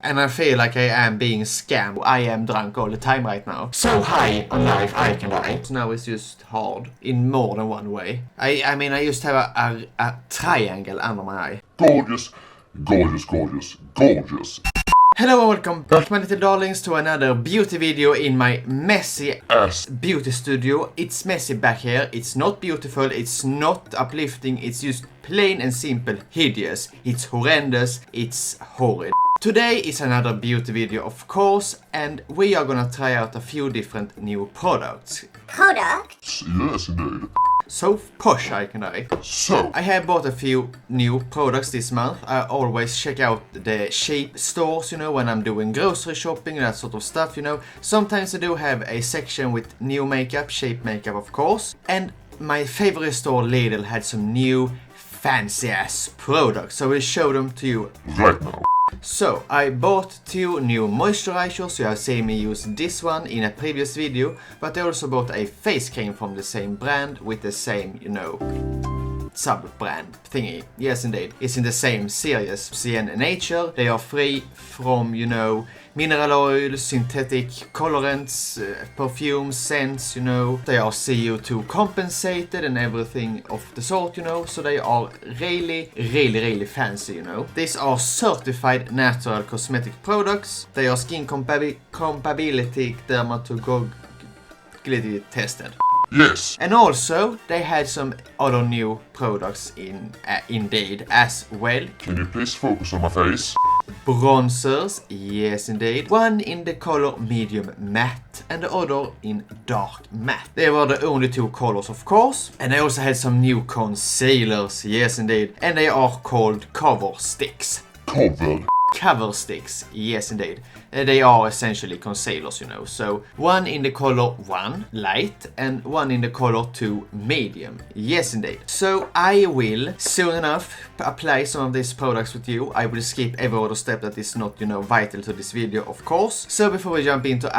And I feel like I am being scammed. I am drunk all the time right now. So high on life I can die. So now it's just hard in more than one way. I mean, I used to have a triangle under my eye. Gorgeous, gorgeous, gorgeous, gorgeous. Hello and welcome back, my little darlings, to another beauty video in my messy ass beauty studio. It's messy back here, it's not beautiful, it's not uplifting, it's just plain and simple hideous. It's horrendous, it's horrid. Today is another beauty video, of course, and we are gonna try out a few different new products. Products? Yes, indeed. So posh, I can I. So, I have bought a few new products this month. I always check out the cheap stores, you know, when I'm doing grocery shopping and that sort of stuff, you know. Sometimes I do have a section with new makeup, cheap makeup, of course. And my favorite store, Lidl, had some new fancy ass products, so I will show them to you right now. So, I bought two new moisturizers. You have seen me use this one in a previous video, but I also bought a face cream from the same brand with the same, you know, sub-brand thingy. Yes, indeed. It's in the same series, Cien Nature. They are free from, you know, mineral oil, synthetic colorants, perfumes, scents, you know. They are CO2 compensated and everything of the sort, you know. So they are really fancy, you know. These are certified natural cosmetic products. They are skin compatibility dermatologically tested. Yes. And also, they had some other new products in Indeed as well. Can you please focus on my face? Bronzers, yes indeed. One in the color medium matte and the other in dark matte. They were the only two colors, of course. And they also had some new concealers, yes indeed. And they are called cover sticks. Cover sticks, yes indeed. They are essentially concealers, you know. So one in the color 1 light and one in the color 2 medium, yes indeed. So I will soon enough apply some of these products with you. I will skip every other step that is not, you know, vital to this video, of course. So before we jump into the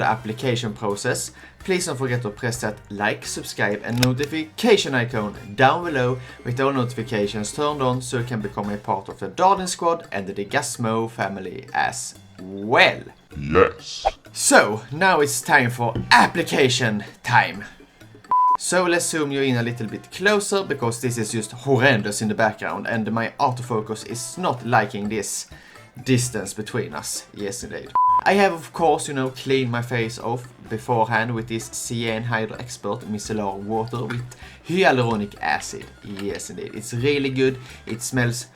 application process, please don't forget to press that like, subscribe and notification icon down below with all notifications turned on so you can become a part of the DarlingSquad and the Digazmo family as well. Yes. So, now it's time for application time. So let's zoom you in a little bit closer because this is just horrendous in the background and my autofocus is not liking this distance between us. Yes indeed. I have, of course, you know, cleaned my face off beforehand with this Cien Hydro Expert micellar water with hyaluronic acid. Yes indeed, it's really good. It smells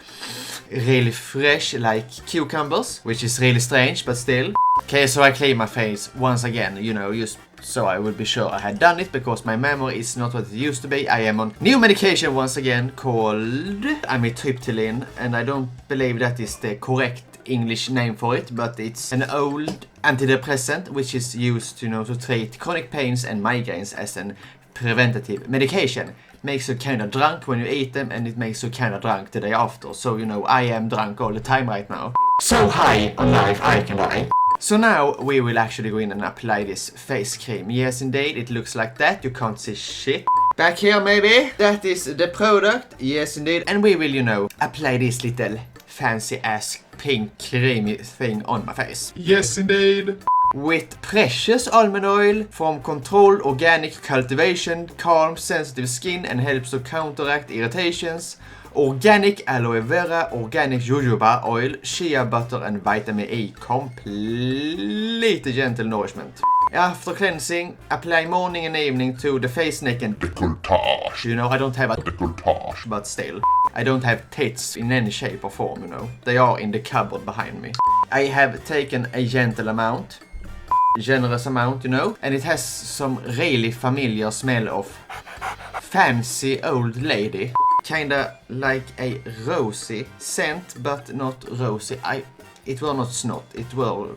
really fresh like cucumbers, which is really strange, but still. Okay, so I cleaned my face once again, you know, just so I would be sure I had done it, because my memory is not what it used to be. I am on new medication once again called amitriptyline, and I don't believe that is the correct English name for it, but it's an old antidepressant which is used, you know, to treat chronic pains and migraines as an preventative medication. Makes you kinda drunk when you eat them, and it makes you kinda drunk the day after. So, you know, I am drunk all the time right now. So high on life I can die. So now we will actually go in and apply this face cream. Yes indeed, it looks like that. You can't see shit. Back here maybe. That is the product. Yes indeed. And we will, you know, apply this little fancy ass pink creamy thing on my face. Yes indeed. With precious almond oil from controlled organic cultivation, calms sensitive skin and helps to counteract irritations. Organic aloe vera, organic jojoba oil, shea butter and vitamin E. Complete gentle nourishment. After cleansing, apply morning and evening to the face, neck and décolletage. You know, I don't have a décolletage, but still. I don't have tits in any shape or form, you know. They are in the cupboard behind me. I have taken a generous amount, you know. And it has some really familiar smell of fancy old lady. Kinda like a rosy scent, but not rosy. It were not snot, it were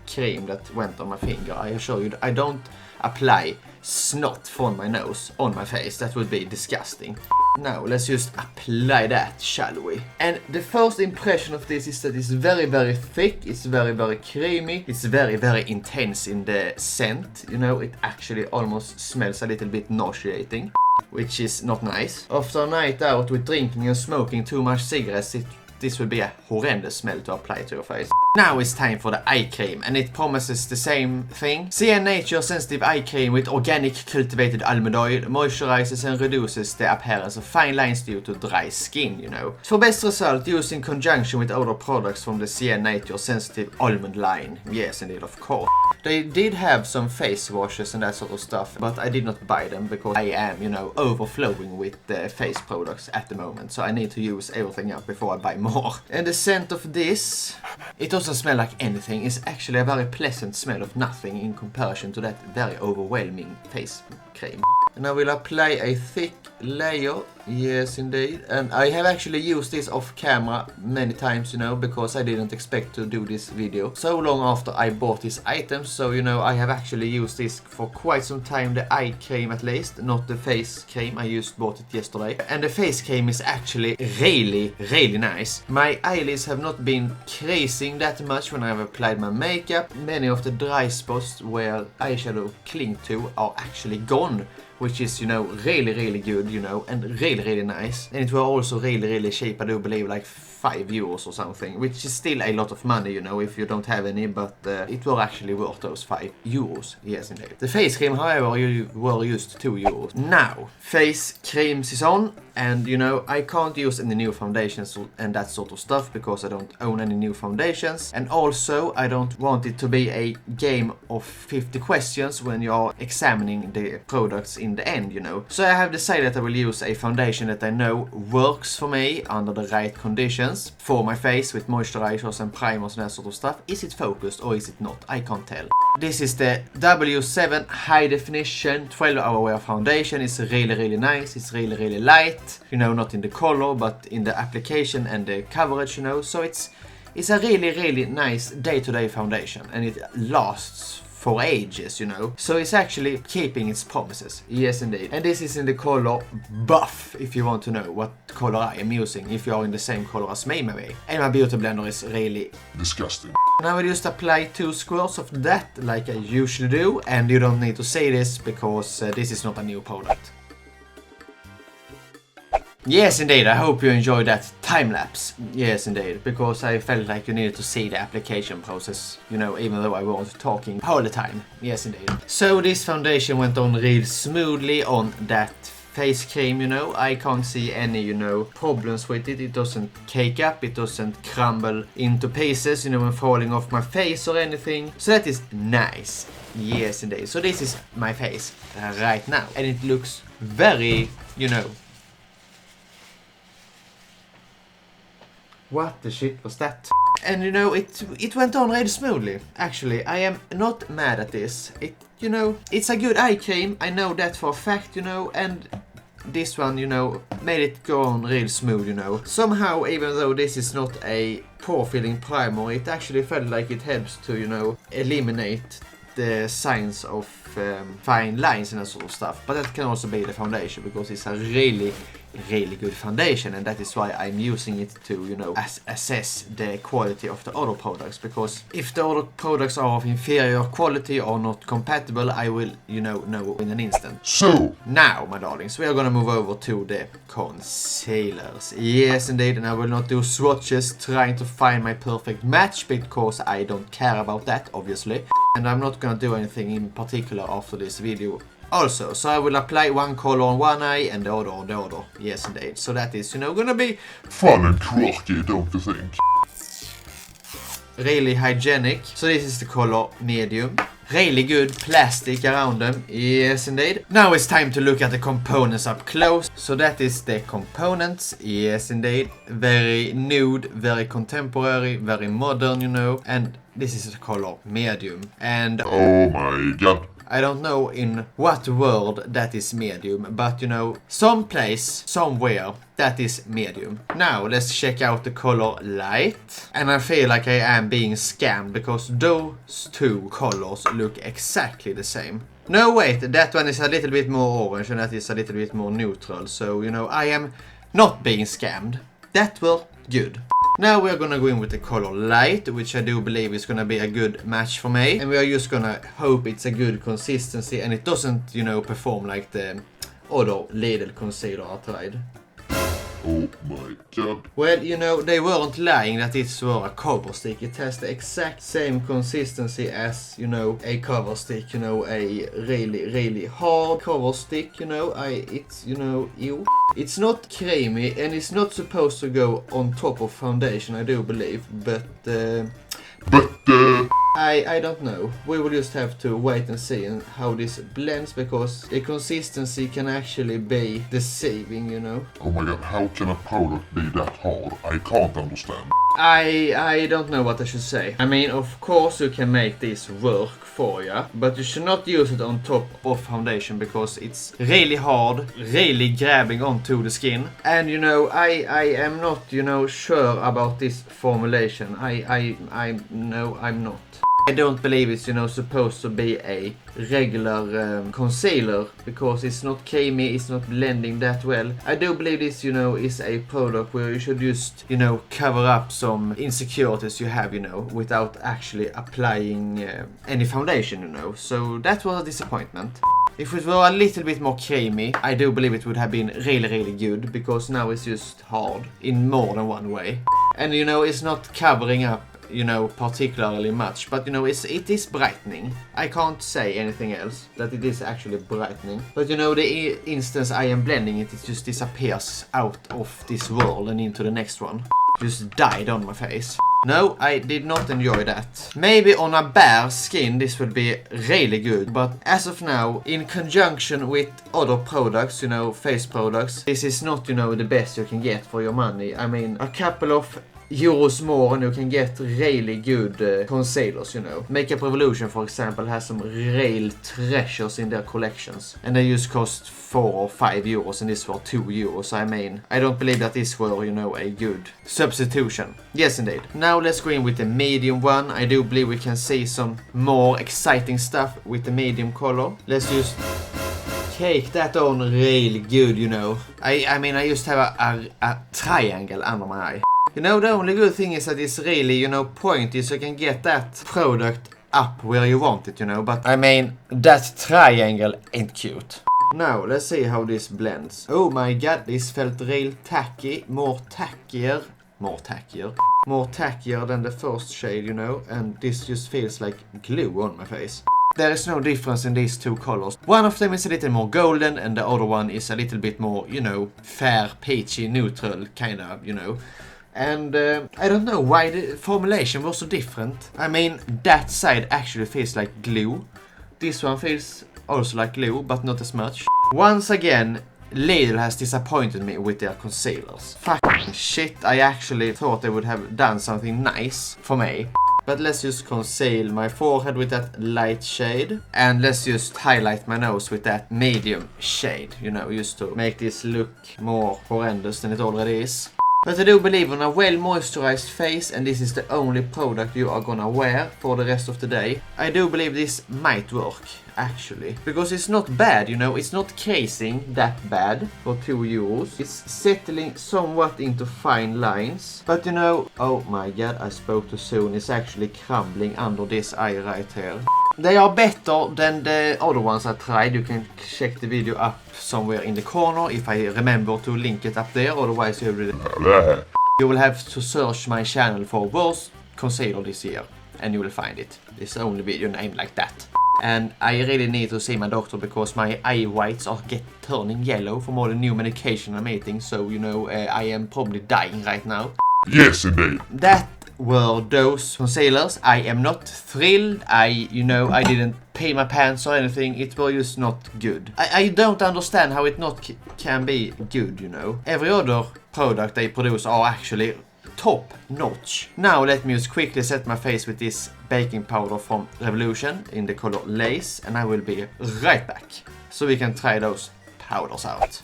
cream that went on my finger. I assure you, I don't apply snot from my nose on my face. That would be disgusting. Now let's just apply that, shall we? And the first impression of this is that it's very thick, it's very creamy, it's very intense in the scent. You know, it actually almost smells a little bit nauseating, which is not nice. After a night out with drinking and smoking too much cigarettes, it this will be a horrendous smell to apply to your face. Now it's time for the eye cream, and it promises the same thing. Cien Nature Sensitive Eye Cream with organic cultivated almond oil moisturizes and reduces the appearance of fine lines due to dry skin, you know. For best result, use in conjunction with other products from the Cien Nature Sensitive Almond line. Yes, indeed, of course. They did have some face washes and that sort of stuff, but I did not buy them because I am, you know, overflowing with face products at the moment. So I need to use everything up before I buy more. And the scent of this, it doesn't smell like anything. It's actually a very pleasant smell of nothing in comparison to that very overwhelming face cream. And I will apply a thick layer. Yes, indeed. And I have actually used this off camera many times, you know, because I didn't expect to do this video so long after I bought this item. So, you know, I have actually used this for quite some time, the eye cream at least, not the face cream. I just bought it yesterday. And the face cream is actually really nice. My eyelids have not been creasing that much when I've applied my makeup. Many of the dry spots where eyeshadow cling to are actually gone, which is, you know, really good, you know, and really nice. And it was also really cheap. I do believe like €5 or something, which is still a lot of money, you know, if you don't have any, but it was actually worth those €5. Yes, indeed. The face cream, however, you were used €2. Now, face creams is on, and, you know, I can't use any new foundations and that sort of stuff because I don't own any new foundations. And also, I don't want it to be a game of 50 questions when you're examining the products in the end, you know. So I have decided I will use a foundation that I know works for me under the right conditions for my face with moisturizers and primers and that sort of stuff. Is it focused or is it not? I can't tell. This is the W7 High Definition 12-hour wear foundation. It's really nice. It's really light. You know, not in the color, but in the application and the coverage, you know. So it's a really nice day-to-day foundation, and it lasts for ages, you know. So it's actually keeping its promises. Yes, indeed. And this is in the color Buff, if you want to know what color I am using, if you are in the same color as me, maybe. And my beauty blender is really disgusting. And I will just apply 2 squirts of that, like I usually do. And you don't need to say this, because this is not a new product. Yes, indeed. I hope you enjoyed that time-lapse. Yes, indeed. Because I felt like you needed to see the application process, you know, even though I wasn't talking all the time. Yes, indeed. So this foundation went on real smoothly on that face cream, you know. I can't see any, you know, problems with it. It doesn't cake up. It doesn't crumble into pieces, you know, when falling off my face or anything. So that is nice. Yes, indeed. So this is my face right now. And it looks very, you know... What the shit was that? And you know, it went on really smoothly. Actually, I am not mad at this. You know, it's a good eye cream. I know that for a fact, you know, and this one, you know, made it go on real smooth, you know. Somehow, even though this is not a pore-filling primer, it actually felt like it helps to, you know, eliminate the signs of fine lines and that sort of stuff. But that can also be the foundation, because it's a really good foundation, and that is why I'm using it to, you know, assess the quality of the other products, because if the other products are of inferior quality or not compatible, I will, you know in an instant. So now, my darlings, we are gonna move over to the concealers. Yes, indeed, and I will not do swatches trying to find my perfect match, because I don't care about that, obviously. And I'm not gonna do anything in particular after this video also. So I will apply one color on one eye and the other on the other. Yes, indeed. So that is, you know, gonna be fun and quirky, don't you think? Really hygienic. So this is the color medium. Really good plastic around them. Yes, indeed. Now it's time to look at the components up close. So that is the components. Yes, indeed. Very nude, very contemporary, very modern, you know. And this is the color medium. And oh my god. I don't know in what world that is medium, but you know, someplace, somewhere, that is medium. Now, let's check out the color light. And I feel like I am being scammed, because those two colors look exactly the same. No, wait, that one is a little bit more orange and that is a little bit more neutral. So, you know, I am not being scammed. That was good. Now we are gonna go in with the color light, which I do believe is gonna be a good match for me. And we are just gonna hope it's a good consistency and it doesn't, you know, perform like the other Lidl concealer I tried. Oh my god. Well, you know, they weren't lying that it's a cover stick. It has the exact same consistency as, you know, a cover stick, you know, a really hard cover stick, you know. It's, you know, ew. It's not creamy and it's not supposed to go on top of foundation, I do believe, but I don't know. We will just have to wait and see how this blends, because the consistency can actually be deceiving, you know. Oh my god, how can a product be that hard? I can't understand. I don't know what I should say. I mean, of course you can make this work for you, but you should not use it on top of foundation, because it's really hard, really grabbing onto the skin. And you know, I am not, you know, sure about this formulation. I'm not. I don't believe it's, you know, supposed to be a regular concealer, because it's not creamy, it's not blending that well. I do believe this, you know, is a product where you should just, you know, cover up some insecurities you have, you know, without actually applying any foundation, you know. So that was a disappointment. If it were a little bit more creamy, I do believe it would have been really good, because now it's just hard in more than one way. And you know, it's not covering up, you know, particularly much, but you know, it is brightening. I can't say anything else, that it is actually brightening. But you know, the instance I am blending it just disappears out of this world and into the next one. Just died on my face. No, I did not enjoy that. Maybe on a bare skin this would be really good, but as of now, in conjunction with other products, you know, face products, this is not, you know, the best you can get for your money. I mean, a couple of euros more and you can get really good concealers, you know. Makeup Revolution, for example, has some real treasures in their collections, and they just cost 4 or 5 euros and this for 2 euros. I mean, I don't believe that this were, you know, a good substitution. Yes, indeed. Now let's go in with the medium one. I do believe we can see some more exciting stuff with the medium color. Let's just take that on really good, you know. I mean, I just have a triangle under my eye. You know, the only good thing is that it's really, you know, pointy, so you can get that product up where you want it, you know. But I mean, that triangle ain't cute. Now, let's see how this blends. Oh my god, this felt real tacky. More tackier than the first shade, you know. And this just feels like glue on my face. There is no difference in these two colors. One of them is a little more golden and the other one is a little bit more, you know, fair, peachy, neutral, kind of, you know. And I don't know why the formulation was so different. I mean, that side actually feels like glue. This one feels also like glue, but not as much. Once again, Lidl has disappointed me with their concealers. Fucking shit, I actually thought they would have done something nice for me. But let's just conceal my forehead with that light shade. And let's just highlight my nose with that medium shade, you know, just to make this look more horrendous than it already is. But I do believe on a well moisturized face, and this is the only product you are gonna wear for the rest of the day, I do believe this might work, actually. Because it's not bad, you know, it's not casing that bad for 2 euros. It's settling somewhat into fine lines. But you know, oh my god, I spoke too soon, it's actually crumbling under this eye right here. They are better than the other ones I tried. You can check the video up somewhere in the corner if I remember to link it up there, otherwise you will have to search my channel for worst concealer this year and you will find it. It's the only video named like that. And I really need to see my doctor because my eye whites are turning yellow from all the new medication I'm eating, so you know, I am probably dying right now. Yes, indeed. That were those concealers. I am not thrilled. I didn't pee my pants or anything. It was just not good. I don't understand how it not can be good, you know. Every other product they produce are actually top notch. Now let me just quickly set my face with this baking powder from Revolution in the color Lace, and I will be right back so we can try those powders out.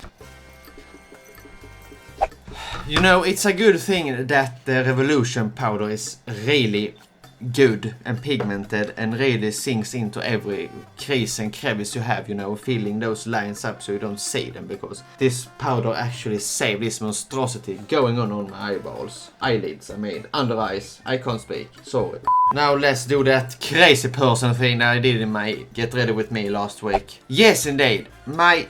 You know, it's a good thing that the Revolution powder is really good and pigmented and really sinks into every crease and crevice you have, you know, filling those lines up so you don't see them, because this powder actually saved this monstrosity going on my eyeballs. Eyelids, I mean, under eyes. I can't speak, sorry. Now let's do that crazy person thing that I did in my Get Ready With Me last week. Yes, indeed, my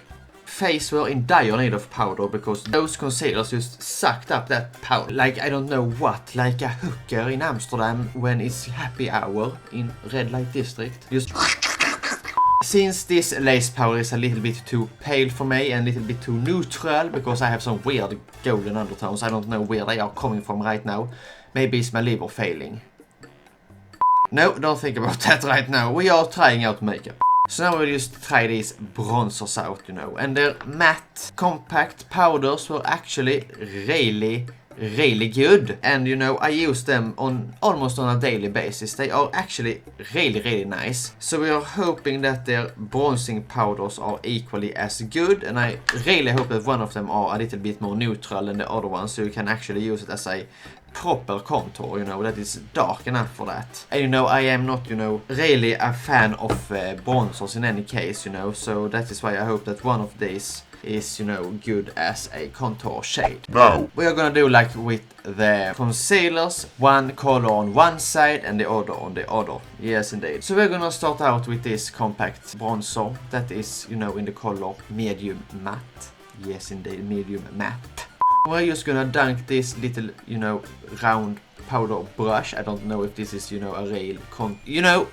face were in dire need of powder because those concealers just sucked up that powder. Like, I don't know what, like a hooker in Amsterdam when it's happy hour in red light district. Just... Since this lace powder is a little bit too pale for me and a little bit too neutral because I have some weird golden undertones, I don't know where they are coming from right now. Maybe it's my liver failing. No, don't think about that right now. We are trying out makeup. So now we'll just try these bronzers out, you know. And their matte, compact powders were actually really good. And, you know, I use them on almost on a daily basis. They are actually really nice. So we are hoping that their bronzing powders are equally as good. And I really hope that one of them are a little bit more neutral than the other one. So you can actually use it as a proper contour, you know, that is dark enough for that. And you know, I am not, you know, really a fan of bronzers in any case, you know, so that is why I hope that one of these is, you know, good as a contour shade. Now We are gonna do like with the concealers, one color on one side and the other on the other. Yes, indeed. So we're gonna start out with this compact bronzer that is, you know, in the color medium matte. Yes, indeed, medium matte. We're just gonna dunk this little, you know, round powder brush. I don't know if this is, you know, a real you know,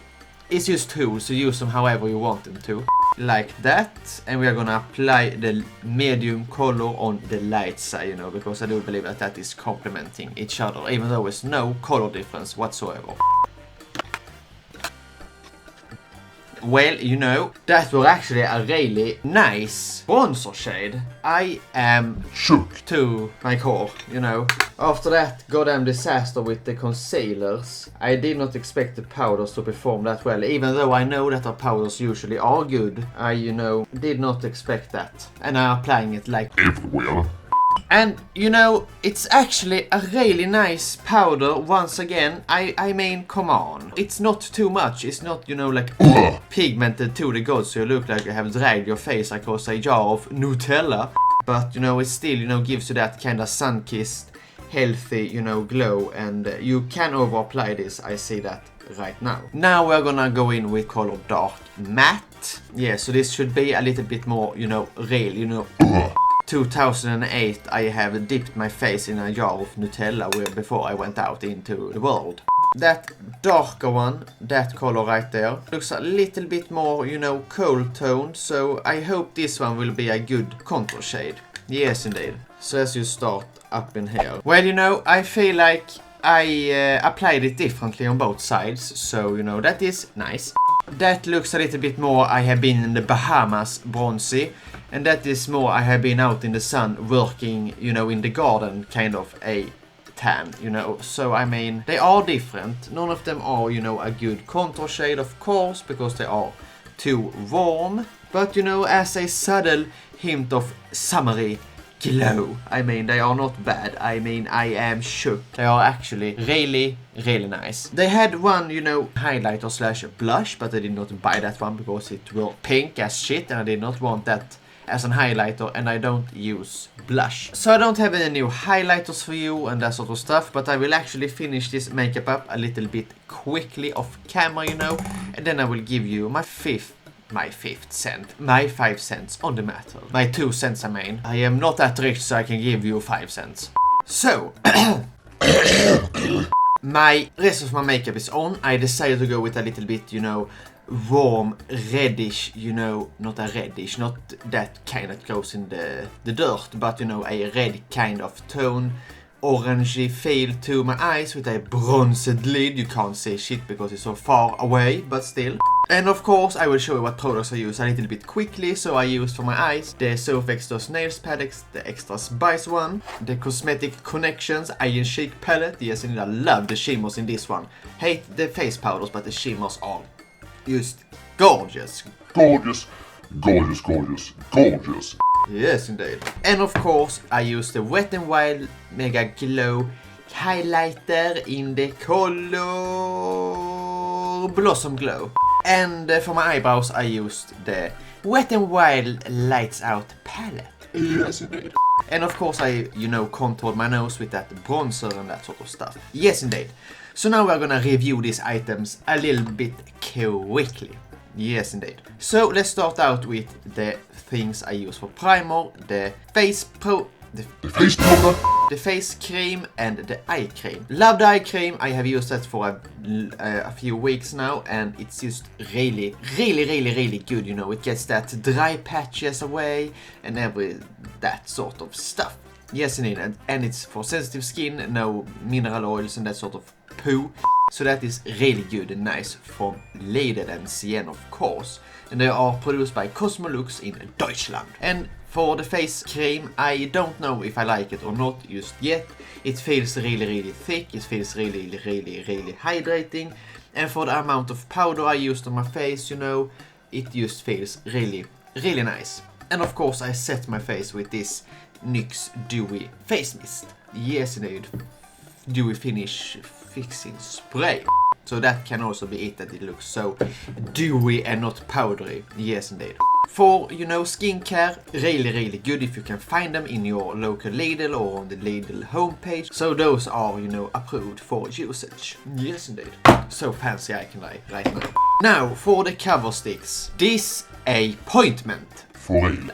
it's just tools, so use them however you want them to. Like that. And we are gonna apply the medium color on the light side, you know, because I do believe that that is complementing each other, even though there's no color difference whatsoever. Well, you know, that was actually a really nice bronzer shade. I am shook to my core, you know. After that goddamn disaster with the concealers, I did not expect the powders to perform that well. Even though I know that our powders usually are good, I, you know, did not expect that. And I'm applying it like everywhere. And, you know, it's actually a really nice powder once again. I mean, come on. It's not too much. It's not, you know, like pigmented to the gods so you look like you have dragged your face across a jar of Nutella. But, you know, it still, you know, gives you that kind of sun-kissed, healthy, you know, glow. And you can over-apply this. I see that right now. Now we're gonna go in with color dark matte. Yeah, so this should be a little bit more, you know, real, you know. 2008 I have dipped my face in a jar of Nutella before I went out into the world. That darker one, that color right there, looks a little bit more, you know, cold toned, so I hope this one will be a good contour shade. Yes, indeed. So as you start up in here. Well, you know, I feel like I applied it differently on both sides, so, you know, that is nice. That looks a little bit more I have been in the Bahamas bronzy. And that is more I have been out in the sun working, you know, in the garden, kind of a tan, you know. So, I mean, they are different. None of them are, you know, a good contour shade, of course, because they are too warm. But, you know, as a subtle hint of summery glow, I mean, they are not bad. I mean, I am shook. They are actually really nice. They had one, you know, highlighter slash blush, but I did not buy that one because it was pink as shit and I did not want that as an highlighter, and I don't use blush. So I don't have any new highlighters for you and that sort of stuff, but I will actually finish this makeup up a little bit quickly off camera, you know, and then I will give you my 5 cents on the matter. My 2 cents, I mean. I am not that rich, so I can give you 5 cents. So, my rest of my makeup is on. I decided to go with a little bit, you know, warm reddish, you know, not a reddish, not that kind that goes in the dirt, but, you know, a red kind of tone, orangey feel to my eyes with a bronzed lid. You can't see shit because it's so far away, but still. And of course I will show you what products I use a little bit quickly. So I use for my eyes the Soft Extras Nails Palette, the Extra Spice one, the Cosmetic Connections Iron Shake Palette. Yes, and I love the shimmers in this one. Hate the face powders, but the shimmers are just gorgeous. Gorgeous. Yes, indeed. And of course, I use the Wet n Wild Mega Glow highlighter in the color Blossom Glow. And for my eyebrows, I used the Wet n Wild Lights Out palette. Yes, indeed. And of course, I, you know, contoured my nose with that bronzer and that sort of stuff. Yes, indeed. So now we're gonna review these items a little bit quickly. Yes, indeed. So let's start out with the things I use for primer, the face powder, the face cream and the eye cream. Love the eye cream. I have used that for a few weeks now, and it's just really good. You know, it gets that dry patches away and that sort of stuff. Yes, indeed, and it's for sensitive skin, no mineral oils and that sort of poo. So that is really good and nice from Lidl and Cien, of course. And they are produced by Cosmolux in Deutschland. And for the face cream, I don't know if I like it or not just yet. It feels really thick, it feels really hydrating. And for the amount of powder I used on my face, you know, it just feels really nice. And of course I set my face with this NYX Dewy Face Mist. Yes, indeed. Dewy Finish Fixing Spray. So that can also be it, that it looks so dewy and not powdery. Yes, indeed. For, you know, skincare, really good if you can find them in your local Lidl or on the Lidl homepage. So those are, you know, approved for usage. Yes, indeed. So fancy I can like right now. Now, for the cover sticks. Disappointment.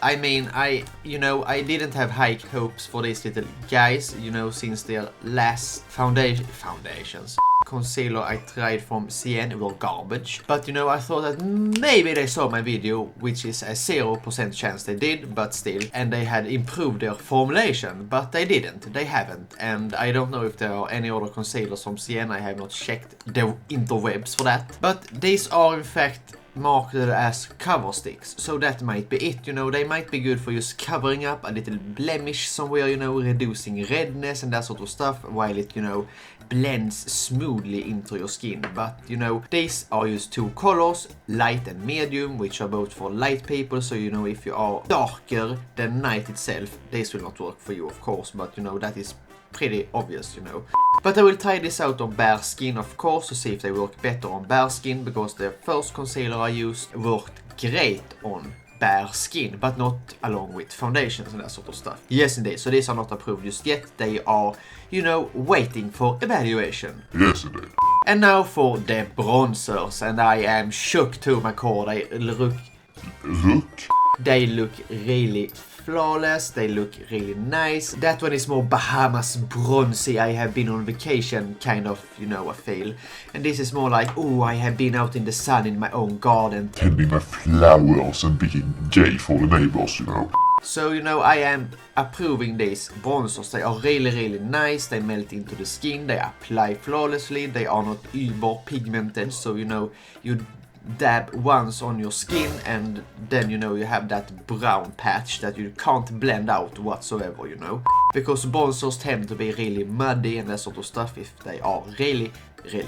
I mean, I didn't have high hopes for these little guys, you know, since their last foundations. Concealer I tried from Cien were garbage, but you know, I thought that maybe they saw my video, which is a 0% chance they did, but still, and they had improved their formulation, but they didn't, they haven't, and I don't know if there are any other concealers from Cien. I have not checked the interwebs for that, but these are in fact marketed as cover sticks, so that might be it. You know, they might be good for just covering up a little blemish somewhere, you know, reducing redness and that sort of stuff, while it, you know, blends smoothly into your skin. But you know, these are just two colors, light and medium, which are both for light people. So you know, if you are darker than night itself, this will not work for you, of course, but you know, that is pretty obvious, you know. But I will try this out on bare skin, of course, to see if they work better on bare skin, because the first concealer I used worked great on bare skin, but not along with foundations and that sort of stuff. Yes, indeed. So these are not approved just yet. They are, you know, waiting for evaluation. Yes, indeed. And now for the bronzers, and I am shook to my core. They look really flawless, they look really nice. That one is more Bahamas bronzy, I have been on vacation kind of, you know, I feel. And this is more like, oh, I have been out in the sun in my own garden, tending my flowers and being gay for the neighbors, you know. So, you know, I am approving these bronzers. They are really nice, they melt into the skin, they apply flawlessly, they are not uber pigmented, so you know, you dab once on your skin and then, you know, you have that brown patch that you can't blend out whatsoever, you know, because bronzers tend to be really muddy and that sort of stuff if they are really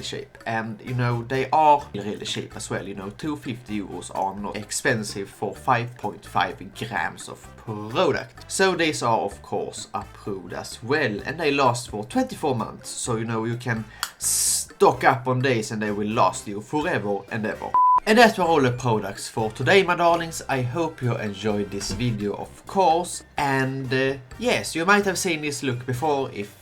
cheap. And you know, they are really cheap as well. You know, 250 euros are not expensive for 5.5 grams of product. So these are of course approved as well, and they last for 24 months, so you know, you can stock up on these and they will last you forever and ever. And that were all the products for today, my darlings. I hope you enjoyed this video, of course. And yes, you might have seen this look before. If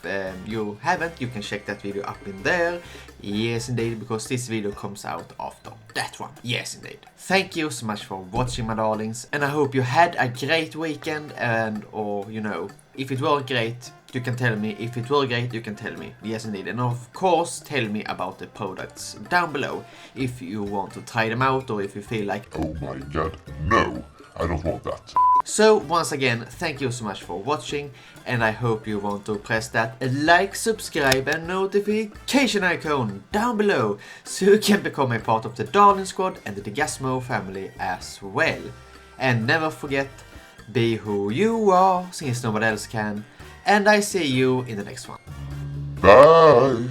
you haven't, you can check that video up in there. Yes, indeed, because this video comes out after that one. Yes, indeed. Thank you so much for watching, my darlings. And I hope you had a great weekend, and or, you know, if it were great, you can tell me. If it were great, you can tell me. Yes, indeed. And of course, tell me about the products down below if you want to try them out, or if you feel like, oh my god, no, I don't want that. So once again, thank you so much for watching, and I hope you want to press that like, subscribe and notification icon down below so you can become a part of the DarlingSquad and the Digazmo family as well. And never forget, be who you are, since nobody else can, and I see you in the next one. Bye!